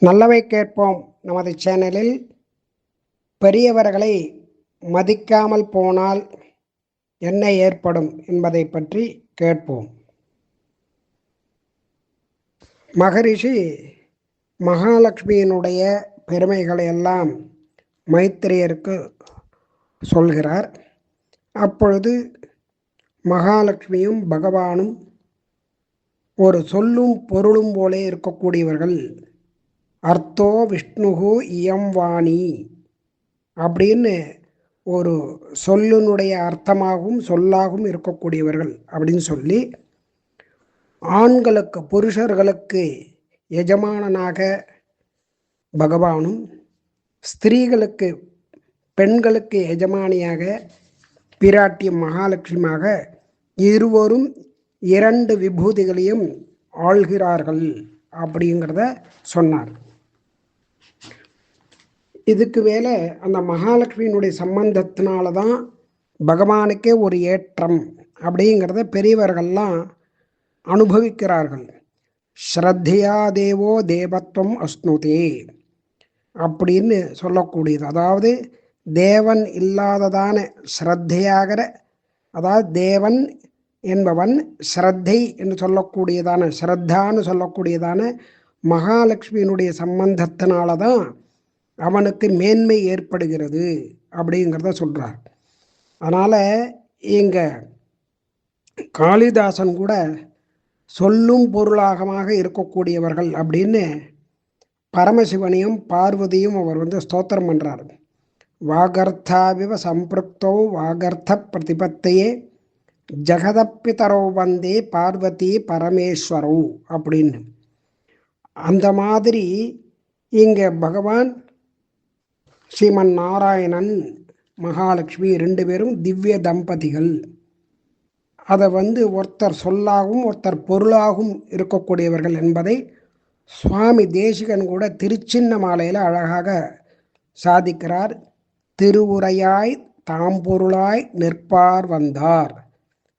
நல்லவை கேட்போம் நமது சேனலில் பெரியவர்களை மதிக்காமல் போனால் என்ன ஏற்படும் என்பதை பற்றி கேட்போம். மகரிஷி மகாலட்சுமியினுடைய பெருமைகளை எல்லாம் மைத்திரேயருக்கு சொல்கிறார். அப்பொழுது மகாலட்சுமியும் பகவானும் ஒரு சொல்லும் பொருளும் போலே இருக்கக்கூடியவர்கள். அர்த்தோ விஷ்ணுகு இயம் வாணி அப்படின்னு ஒரு சொல்லினுடைய அர்த்தமாகவும் சொல்லாகவும் இருக்கக்கூடியவர்கள் அப்படின்னு சொல்லி, ஆண்களுக்கு புருஷர்களுக்கு எஜமானனாக பகவானும், ஸ்திரீகளுக்கு பெண்களுக்கு எஜமானியாக பிராட்டி மகாலட்சுமியாக இருவரும் இரண்டு விபூதிகளையும் ஆள்கிறார்கள் அப்படிங்கிறத சொன்னார். இதுக்கு மேலே அந்த மகாலட்சுமியினுடைய சம்பந்தத்தினால தான் பகவானுக்கே ஒரு ஏற்றம் அப்படிங்கிறத பெரியவர்கள்லாம் அனுபவிக்கிறார்கள். ஸ்ரத்தையா தேவோ தேவத்துவம் அஸ்னுதே அப்படின்னு சொல்லக்கூடியது. அதாவது தேவன் இல்லாததான ஸ்ரத்தையாகிற, அதாவது தேவன் என்பவன் ஸ்ரத்தை என்று சொல்லக்கூடியதான, ஸ்ரத்தான்னு சொல்லக்கூடியதான மகாலட்சுமியினுடைய சம்பந்தத்தினால தான் அவனுக்கு மேன்மை ஏற்படுகிறது அப்படிங்கிறத சொல்கிறார். அதனால் இங்கே காளிதாசன் கூட சொல்லும் பொருளாகமாக இருக்கக்கூடியவர்கள் அப்படின்னு பரமசிவனையும் பார்வதியும் அவர் ஸ்தோத்திரம் பண்ணுறார். வாகர்த்தாவிவ சம்பிருக்தோ வாகர்த்த பிரதிபத்தையே ஜெகதப்பிதரோ வந்தே பார்வதி பரமேஸ்வரோ அப்படின்னு. அந்த மாதிரி இங்கே பகவான் ஸ்ரீமன் நாராயணன் மகாலட்சுமி ரெண்டு பேரும் திவ்ய தம்பதிகள். அதை ஒருத்தர் சொல்லாகவும் ஒருத்தர் பொருளாகவும் இருக்கக்கூடியவர்கள் என்பதை சுவாமி தேசிகன் கூட திருச்சின்ன மாலையில் அழகாக சாதிக்கிறார். திருவுரையாய் தாம் பொருளாய் நிற்பார் வந்தார்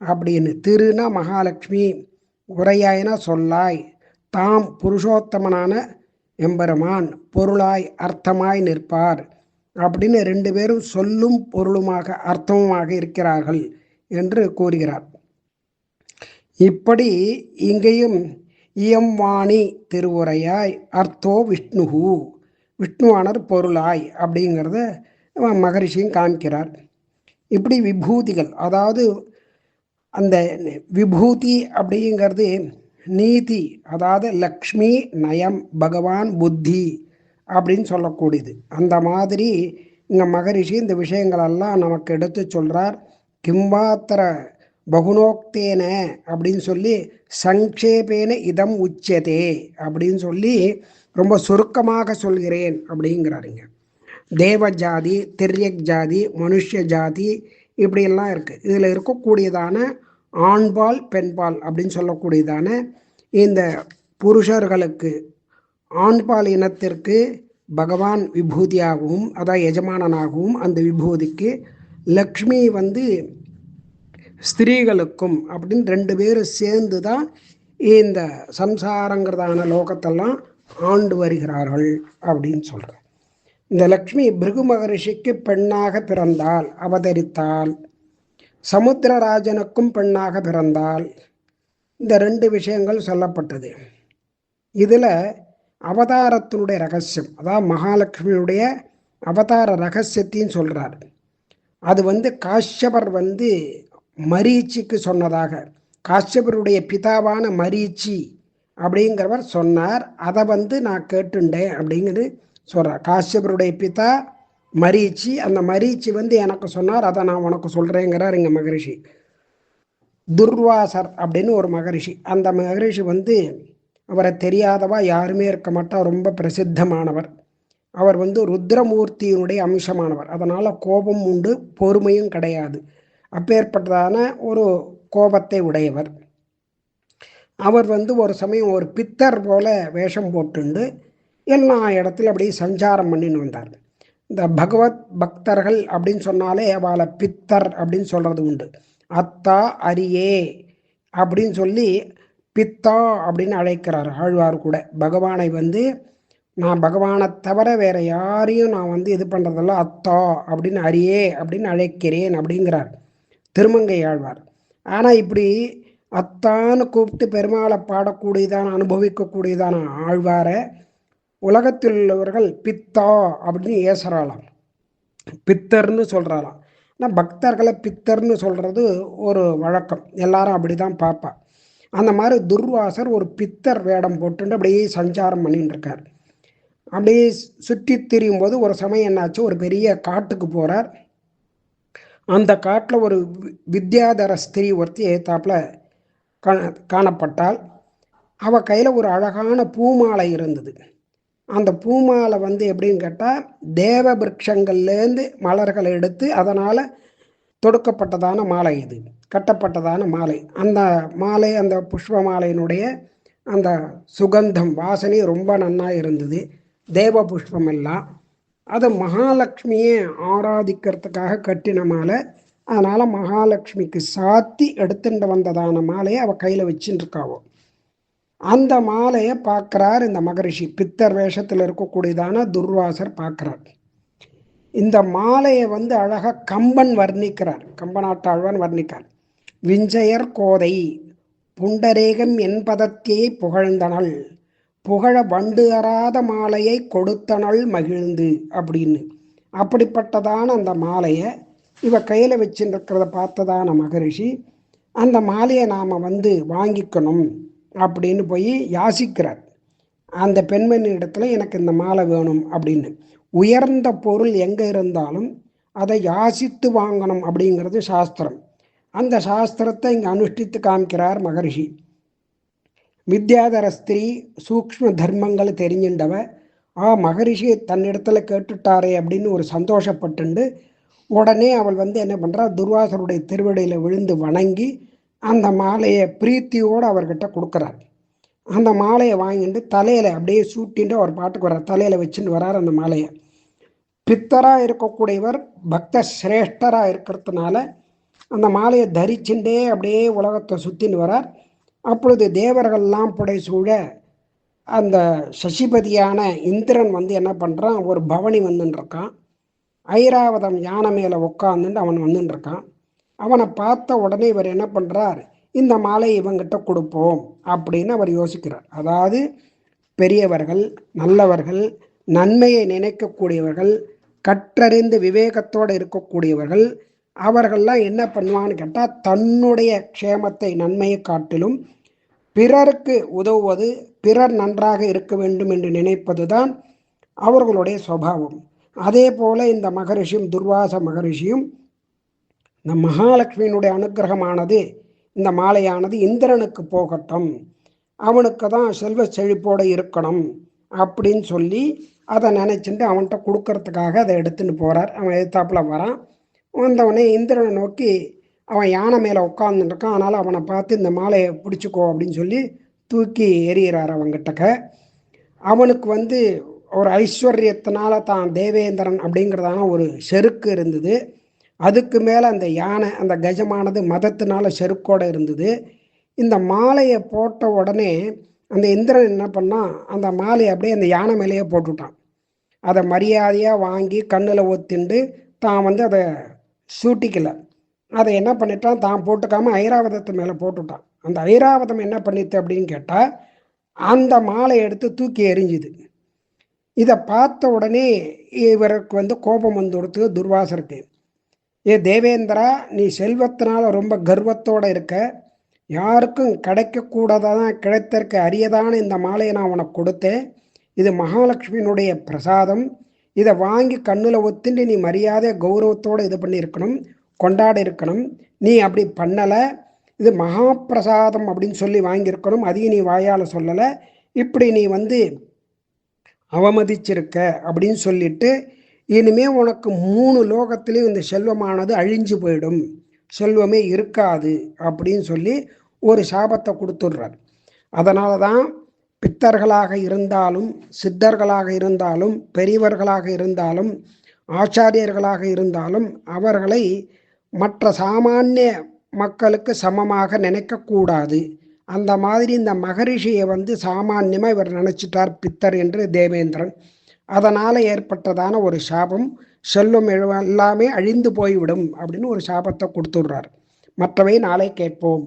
அப்படின்னு. திருனா மகாலட்சுமி, உரையாய்னா சொல்லாய், தாம் புருஷோத்தமனான எம்பெருமான், பொருளாய் அர்த்தமாய் நிற்பார் அப்படின்னு ரெண்டு பேரும் சொல்லும் பொருளுமாக அர்த்தமுமாக இருக்கிறார்கள் என்று கூறுகிறார். இப்படி இங்கேயும் இயம் வாணி திருவுரையாய் அர்த்தோ விஷ்ணுகு, விஷ்ணுவானர் பொருளாய் அப்படிங்கிறத மகரிஷியும் காமிக்கிறார். இப்படி விபூதிகள், அதாவது அந்த விபூதி அப்படிங்கிறது நீதி, அதாவது லக்ஷ்மி, நயம், பகவான், புத்தி அப்படின்னு சொல்லக்கூடியது. அந்த மாதிரி இங்கே மகரிஷி இந்த விஷயங்களெல்லாம் நமக்கு எடுத்து சொல்கிறார். கிம்பாத்திர பகுனோக்தேன அப்படின்னு சொல்லி சங்கேபேன இதம் உச்சதே அப்படின்னு சொல்லி ரொம்ப சுருக்கமாக சொல்கிறேன் அப்படிங்கிறாருங்க. தேவ ஜாதி, திரியக் ஜாதி, மனுஷ ஜாதி இப்படியெல்லாம் இருக்குது. இதில் இருக்கக்கூடியதான ஆண்பால் பெண்பால் அப்படின்னு சொல்லக்கூடியதான இந்த புருஷர்களுக்கு ஆண்பால் இனத்திற்கு பகவான் விபூதியாகவும், அதாவது எஜமானனாகவும், அந்த விபூதிக்கு லக்ஷ்மி ஸ்திரீகளுக்கும் அப்படின்னு ரெண்டு பேரும் சேர்ந்து தான் இந்த சம்சாரங்கிறதான லோகத்தெல்லாம் ஆண்டு வருகிறார்கள் அப்படின்னு சொல்கிறார். இந்த லக்ஷ்மி பிருகு மகரிஷிக்கு பெண்ணாக பிறந்தால், அவதரித்தால், சமுத்திரராஜனுக்கும் பெண்ணாக பிறந்தால், இந்த ரெண்டு விஷயங்கள் சொல்லப்பட்டது. இதில் அவதாரத்தினுடைய ரகசியம், அதாவது மகாலட்சுமியுடைய அவதார ரகசியத்தையும் சொல்கிறார். அது காஷ்யபர் மரீச்சிக்கு சொன்னதாக, காஷ்யபருடைய பிதாவான மரீச்சி அப்படிங்கிறவர் சொன்னார். அதை நான் கேட்டுண்டேன் அப்படிங்கிறது சொல்கிறார். காஷ்யபருடைய பிதா மரீச்சி, அந்த மரீச்சி எனக்கு சொன்னார், அதை நான் உனக்கு சொல்கிறேங்கிறார் இங்கே மகரிஷி. துர்வாசர் அப்படின்னு ஒரு மகரிஷி, அந்த மகரிஷி அவரை தெரியாதவா யாருமே இருக்க மாட்டார். ரொம்ப பிரசித்தமானவர். அவர் ருத்ரமூர்த்தியினுடைய அம்சமானவர். அதனால் கோபம் உண்டு, பொறுமையும் கிடையாது. அப்பேற்பட்டதான ஒரு கோபத்தை உடையவர். அவர் ஒரு சமயம் ஒரு பித்தர் போல வேஷம் போட்டுண்டு எல்லா இடத்துல அப்படியே சஞ்சாரம் பண்ணின்னு வந்தார். இந்த பகவத் பக்தர்கள் அப்படின்னு சொன்னாலே அவளை பித்தர் அப்படின்னு சொல்கிறது உண்டு. அத்தா அரியே அப்படின்னு சொல்லி பித்தா அப்படின்னு அழைக்கிறார் ஆழ்வார் கூட. பகவானை நான் பகவானை தவிர வேற யாரையும் நான் வந்து இது பண்ணுறதில்ல, அத்தா அப்படின்னு அரியே அப்படின்னு அழைக்கிறேன் அப்படிங்கிறார் திருமங்கை ஆழ்வார். ஆனால் இப்படி அத்தான்னு கூப்பிட்டு பெருமாளை பாடக்கூடியதான அனுபவிக்கக்கூடியதான ஆழ்வாரை உலகத்தில் உள்ளவர்கள் பித்தா அப்படின்னு ஏசுறாளாம், பித்தர்னு சொல்கிறாளாம். ஆனால் பக்தர்களை பித்தர்னு சொல்கிறது ஒரு வழக்கம், எல்லாரும் அப்படி தான் பார்ப்பா. அந்த மாதிரி துர்வாசர் ஒரு பித்தர் வேடம் போட்டுட்டு அப்படியே சஞ்சாரம் பண்ணிட்டு இருக்கார். அப்படியே சுற்றி திரியும் போது ஒரு சமயம் என்னாச்சு, ஒரு பெரிய காட்டுக்கு போகிறார். அந்த காட்டில் ஒரு வித்யாதர ஸ்திரீ ஒருத்தி ஏத்தாப்புல காணப்பட்டால். அவள் கையில் ஒரு அழகான பூமாலை இருந்தது. அந்த பூமாலை வந்து எப்படின்னு கேட்டால், தேவ விருட்சங்கள்லேருந்து மலர்களை எடுத்து அதனால் தொடுக்கப்பட்டதான மாலை, இது கட்டப்பட்டதான மாலை. அந்த மாலை, அந்த புஷ்ப மாலையினுடைய அந்த சுகந்தம் வாசனை ரொம்ப நன்னாக இருந்தது. தேவ புஷ்பம் எல்லாம் அது மகாலட்சுமியை ஆராதிக்கிறதுக்காக கட்டின மாலை. அதனால் மகாலட்சுமிக்கு சாத்தி எடுத்துட்டு வந்ததான மாலையை அவள் கையில் வச்சுட்டு இருக்காவோ. அந்த மாலையை பார்க்குறார் இந்த மகரிஷி, பித்தர் வேஷத்தில் இருக்கக்கூடியதான துர்வாசர் பார்க்குறார். இந்த மாலையை வந்து அழகாக கம்பன் வர்ணிக்கிறார், கம்பநாட்டாழ்வான் வர்ணிக்கார். விஞ்சையர் கோதை புண்டரேகம் என்பதற்கே புகழ்ந்தனள், புகழ வண்டு அறாத மாலையை கொடுத்தனள் மகிழ்ந்து அப்படின்னு. அப்படிப்பட்டதான அந்த மாலையை இவ கையில் வச்சுருக்கிறத பார்த்ததான மகரிஷி அந்த மாலையை நாம் வந்து வாங்கிக்கணும் அப்படின்னு போய் யாசிக்கிறார். அந்த பெண்மணி இடத்துல எனக்கு இந்த மாலை வேணும் அப்படின்னு. உயர்ந்த பொருள் எங்கே இருந்தாலும் அதை யாசித்து வாங்கணும் அப்படிங்கிறது சாஸ்திரம். அந்த சாஸ்திரத்தை இங்கே அனுஷ்டித்து காமிக்கிறார் மகரிஷி. வித்யாதர ஸ்திரீ சூக்ஷ்ம தர்மங்களை தெரிஞ்சின்றவ. மகரிஷி தன்னிடத்துல கேட்டுட்டாரே அப்படின்னு ஒரு சந்தோஷப்பட்டுண்டு உடனே அவள் வந்து என்ன பண்ணுறா, துர்வாசருடைய திருவடியில் விழுந்து வணங்கி அந்த மாலையை பிரீத்தியோடு அவர்கிட்ட கொடுக்குறார். அந்த மாலையை வாங்கிட்டு தலையில் அப்படியே சூட்டின்ட்டு அவர் பாட்டுக்கு வர்றார், தலையில் வச்சுட்டு வரார் அந்த மாலையை. பித்தராக இருக்கக்கூடியவர் பக்த சிரேஷ்டராக இருக்கிறதுனால அந்த மாலையை தரிச்சுட்டே அப்படியே உலகத்தை சுற்றின்னு வரார். அப்பொழுது தேவர்கள்லாம் புடைசூழ அந்த சசிபதியான இந்திரன் வந்து என்ன பண்ணுறான், ஒரு பவனி வந்துட்டுருக்கான். ஐராவதம் யானை மேலே உட்காந்துட்டு அவன் வந்துட்டுருக்கான். அவனை பார்த்த உடனே இவர் என்ன பண்ணுறார், இந்த மாலை இவங்கிட்ட கொடுப்போம் அப்படின்னு அவர் யோசிக்கிறார். அதாவது பெரியவர்கள், நல்லவர்கள், நன்மையை நினைக்கக்கூடியவர்கள், கற்றறிந்து விவேகத்தோடு இருக்கக்கூடியவர்கள், அவர்கள்லாம் என்ன பண்ணுவான்னு கேட்டால், தன்னுடைய க்ஷேமத்தை நன்மையை காட்டிலும் பிறருக்கு உதவுவது, பிறர் நன்றாக இருக்க வேண்டும் என்று நினைப்பது தான் அவர்களுடைய சுபாவம். அதே போல இந்த மகரிஷியும், துர்வாச மகரிஷியும், இந்த மகாலட்சுமியினுடைய அனுகிரகமானது, இந்த மாலையானது இந்திரனுக்கு போகட்டும், அவனுக்கு தான் செல்வ செழிப்போடு இருக்கணும் அப்படின்னு சொல்லி அதை நினச்சிட்டு அவன்கிட்ட கொடுக்கறதுக்காக அதை எடுத்துன்னு போகிறார். அவன் எதிர்த்தாப்பில் வரான். வந்தவனே இந்திரனை நோக்கி, அவன் யானை மேலே உட்காந்துருக்கான், அதனால் அவனை பார்த்து இந்த மாலையை பிடிச்சிக்கோ அப்படின்னு சொல்லி தூக்கி எறிகிறார் அவங்கிட்டக்க. அவனுக்கு வந்து ஒரு ஐஸ்வர்யத்தினால தான் தேவேந்திரன் அப்படிங்கிறதான ஒரு செருக்கு இருந்தது. அதுக்கு மேலே அந்த யானை, அந்த கஜமானது மதத்தினால செருக்கோடு இருந்தது. இந்த மாலையை போட்ட உடனே அந்த இந்திரன் என்ன பண்ணான், அந்த மாலையை அப்படியே அந்த யானை மேலேயே போட்டுவிட்டான். அதை மரியாதையாக வாங்கி கண்ணில் ஒத்திண்டு தான் வந்து அதை சூட்டிக்கல. அதை என்ன பண்ணிட்டான், தான் போட்டுக்காமல் ஐராவதத்து மேலே போட்டுவிட்டான். அந்த ஐராவதம் என்ன பண்ணிட்டு அப்படின்னு கேட்டால், அந்த மாலையை எடுத்து தூக்கி எறிஞ்சுது. இதை பார்த்த உடனே இவருக்கு வந்து கோபம் வந்து கொடுத்து துர்வாசருக்கு, தேவேந்திரா, நீ செல்வத்தினால ரொம்ப கர்வத்தோடு இருக்க, யாருக்கும் கிடைக்கக்கூடாதான் கிடைத்திருக்க அரியதான இந்த மாலையை நான் உனக்கு கொடுத்தேன், இது மகாலட்சுமியினுடைய பிரசாதம், இதை வாங்கி கண்ணில் ஒத்துண்டு நீ மரியாதை கௌரவத்தோடு இது பண்ணியிருக்கணும், கொண்டாடி இருக்கணும். நீ அப்படி பண்ணலை, இது மகாபிரசாதம் அப்படின்னு சொல்லி வாங்கியிருக்கணும், அதையும் நீ வாயால் சொல்லலை, இப்படி நீ வந்து அவமதிச்சிருக்க அப்படின்னு சொல்லிட்டு, இனிமே உனக்கு 3 லோகத்திலையும் இந்த செல்வமானது அழிஞ்சு போயிடும், செல்வமே இருக்காது அப்படின்னு சொல்லி ஒரு சாபத்தை கொடுத்துடுறார். அதனால தான் பித்தர்களாக இருந்தாலும், சித்தர்களாக இருந்தாலும், பெரியவர்களாக இருந்தாலும், ஆச்சாரியர்களாக இருந்தாலும் அவர்களை மற்ற சாமானிய மக்களுக்கு சமமாக நினைக்கக்கூடாது. அந்த மாதிரி இந்த மகரிஷியை வந்து சாமான்யமாக இவர் நினச்சிட்டார் பித்தர் என்று தேவேந்திரன். அதனால் ஏற்பட்டதான ஒரு சாபம், செல்வம் எல்லாமே அழிந்து போய்விடும் அப்படின்னு ஒரு சாபத்தை கொடுத்துடுறார். மற்றவை நாளை கேட்போம்.